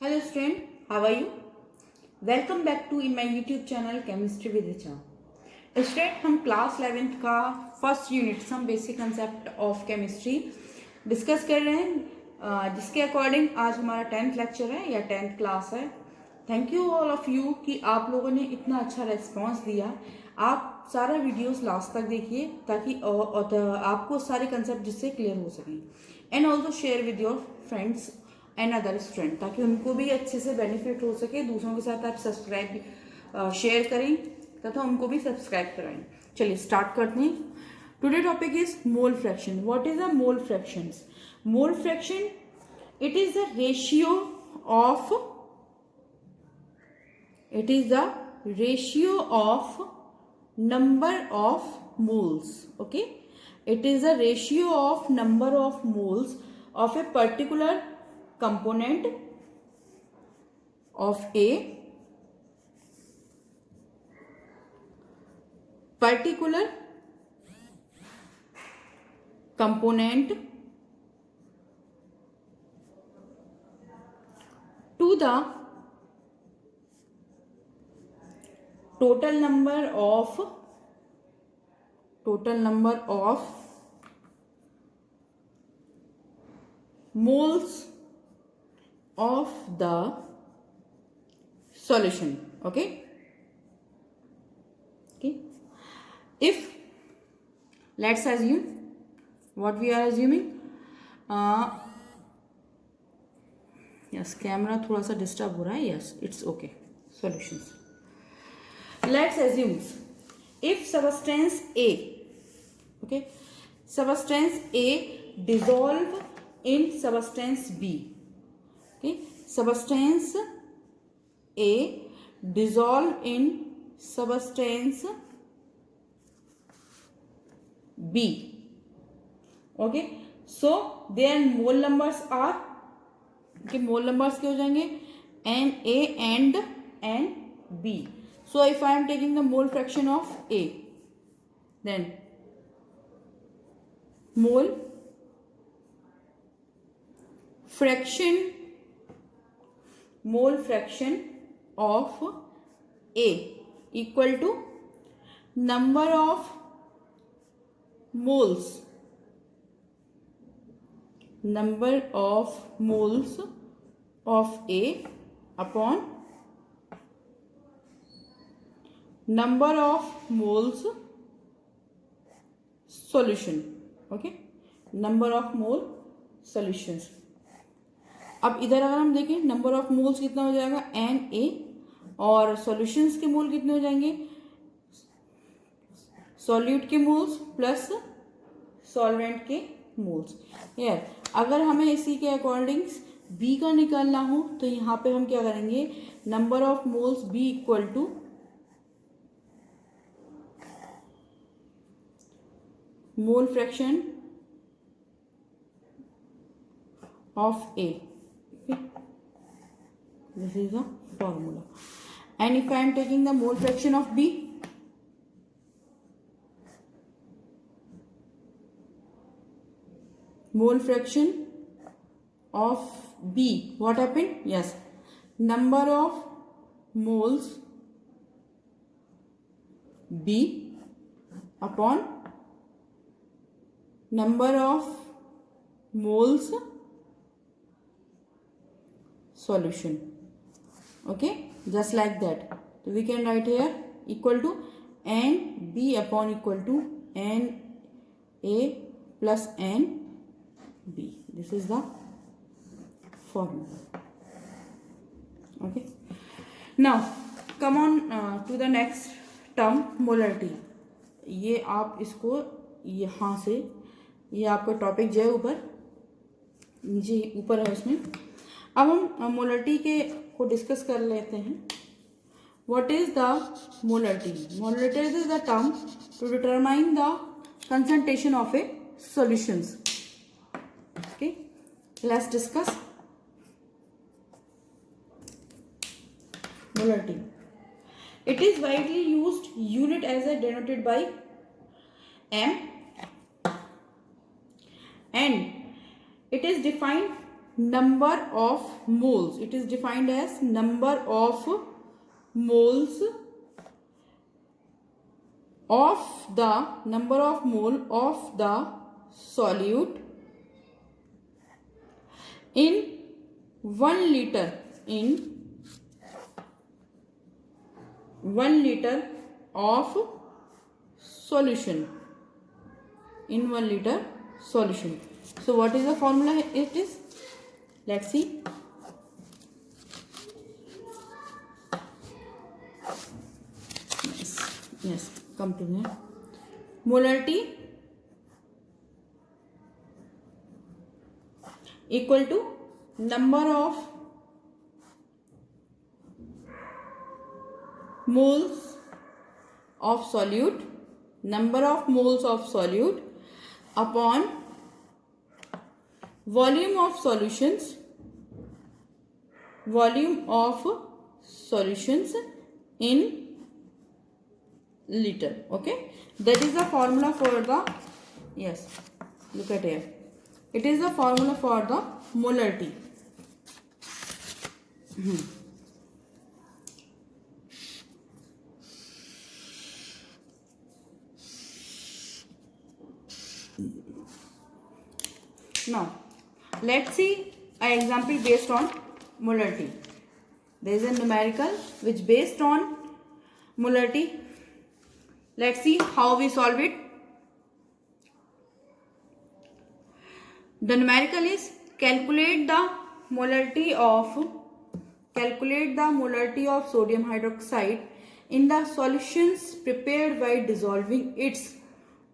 Hello student, how are you? Welcome back to in my YouTube channel Chemistry with Richa. Student हम class 11th का first unit some basic concept of chemistry discuss कर रहे हैं, जिसके according आज हमारा 10th lecture है या 10th क्लास है. Thank you all of you कि आप लोगों ने इतना अच्छा रेस्पॉन्स दिया. आप सारा वीडियोस लास्ट तक देखिए ताकि आपको सारे कंसेप्ट जिससे क्लियर हो सकें. And also share with your friends and other student ताकि उनको भी अच्छे से बेनिफिट हो सके. दूसरों के साथ आप सब्सक्राइब शेयर करें तथा उनको भी सब्सक्राइब कराएं. चलिए स्टार्ट करते हैं. Today topic is mole fraction. What is a mole fractions? Mole fraction it is the ratio of number of moles. Okay, it is a ratio of number of moles of a particular component of a particular component to the total number of moles of the solution. Okay, if let's assume what we are assuming. Yes, camera थोड़ा सा disturb हो रहा है. Yes, it's okay. Solutions. Let's assume if substance A, okay, substance A dissolve in substance B. Okay, substance A dissolve in substance B. Okay, so their mole numbers are, okay, mole numbers क्या हो जाएंगे? Na and Nb. So if I am taking the mole fraction of A, then mole fraction of A equal to number of moles of A upon number of moles solution. Okay, number of mole solutions. अब इधर अगर हम देखें number of moles कितना हो जाएगा Na और solutions के मोल कितने हो जाएंगे? सॉल्यूट के मोल्स प्लस सॉल्वेंट के मोल्स. यार अगर हमें इसी के अकॉर्डिंग्स B का निकालना हो तो यहाँ पे हम क्या करेंगे? Number of moles B equal to mole fraction of A. Okay, this is the formula. And if I am taking the mole fraction of B, mole fraction of B, what happened? Yes, number of moles B upon number of moles solution. Okay, just like that. So we can write here equal to Nb upon equal to Na plus Nb. This is the formula. Okay, now come on to the next term, molarity. ये आप इसको यहाँ से, ये आपका topic जो है ऊपर नीचे ऊपर है उसमें. अब हम मोलरिटी के को डिस्कस कर लेते हैं. What is the molarity? Molarity is the term to determine the concentration of a solutions. Okay, let's discuss molarity. It is widely used unit as a denoted by M, and it is defined number of moles. It is defined as number of moles of the solute in 1 liter of solution. In 1 liter solution. So what is the formula it is? Let's see. Yes, come to here. Molarity equal to number of moles of solute, upon volume of solutions in liter. Okay, that is the formula for the, yes, look at here, it is the formula for the molarity. Now let's see an example based on molarity. There is a numerical which based on molarity. Let's see how we solve it. The numerical is calculate the molarity of sodium hydroxide in the solutions prepared by dissolving its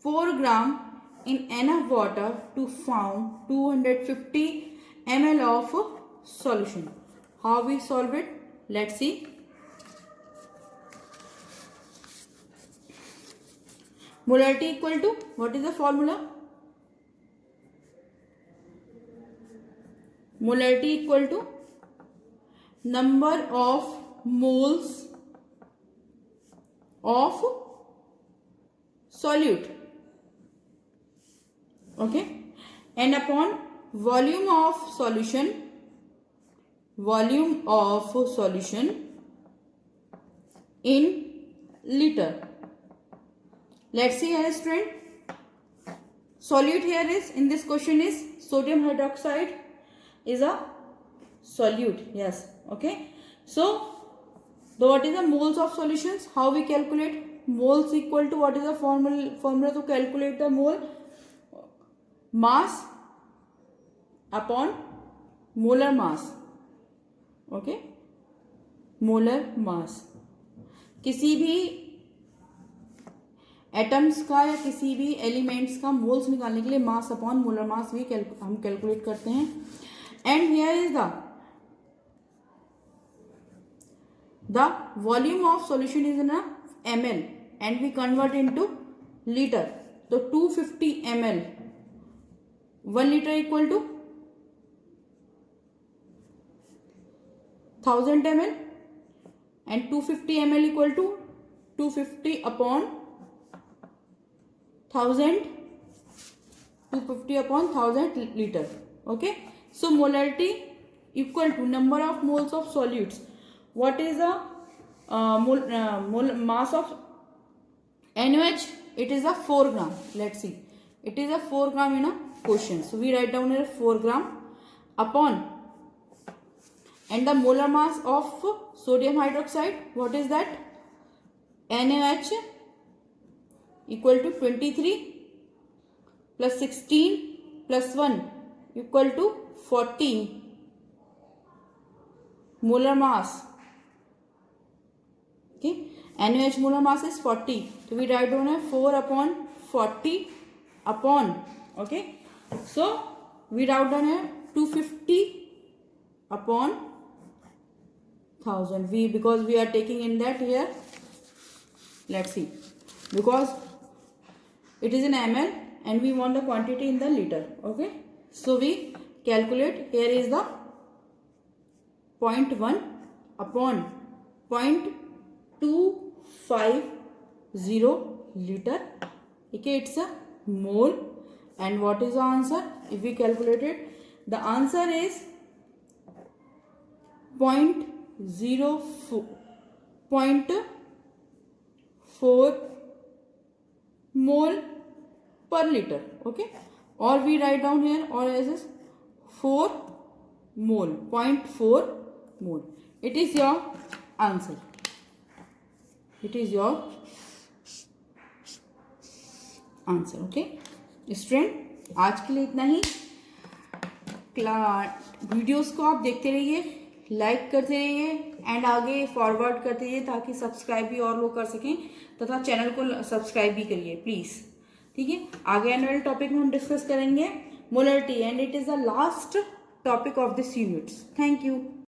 4 gram in enough water to form 250 ml of solution. How we solve it? Let's see. Molarity equal to, what is the formula? Molarity equal to number of moles of solute, okay, and upon volume of solution in liter. Let's see here, student. Solute here is, in this question is sodium hydroxide is a solute. Yes, okay. So what is the moles of solutions? How we calculate? Moles equal to, what is the formula to calculate the mole? Mass upon molar mass. Okay, molar mass. किसी भी atoms का या किसी भी elements का moles निकालने के लिए मास अपॉन मोलर मास भी हम कैलकुलेट करते हैं. And here is the volume of solution is in ml and we convert into litre. तो 250 ml, 1 liter equal to 1000 ml and 250 ml equal to 250 upon 1000, 250 upon 1000 liter. Okay, so molarity equal to number of moles of solutes. What is the mass of NaOH? It is a 4 gram. Let's see, it is a 4 gram in a question, so we write down here 4 gram upon, and the molar mass of sodium hydroxide, what is that? NaOH equal to 23 plus 16 plus 1 equal to 40 molar mass. Okay, NaOH molar mass is 40, so we write down a 4 upon 40 upon, okay, so we write down a 250 upon 1000. Because we are taking in that here, let's see, because it is in ml and we want the quantity in the liter. Okay, so we calculate. Here is the 0.1 upon 0.250 liter. Okay, it's a mole. And what is the answer? If we calculate it, the answer is 0.4 mole per liter. Okay, or we write down here or as is 4 mole, 0.4 mole. It is your answer. It is your answer. Okay student, आज के लिए इतना ही. Videos को आप देखते रहिए, like करते रहिए एंड आगे फॉरवर्ड करते रहिए ताकि सब्सक्राइब भी और लोग कर सकें, तथा चैनल को सब्सक्राइब भी करिए प्लीज़. ठीक है, आगे आने वाले टॉपिक में हम डिस्कस करेंगे molarity and it is the last topic of this units. Thank you.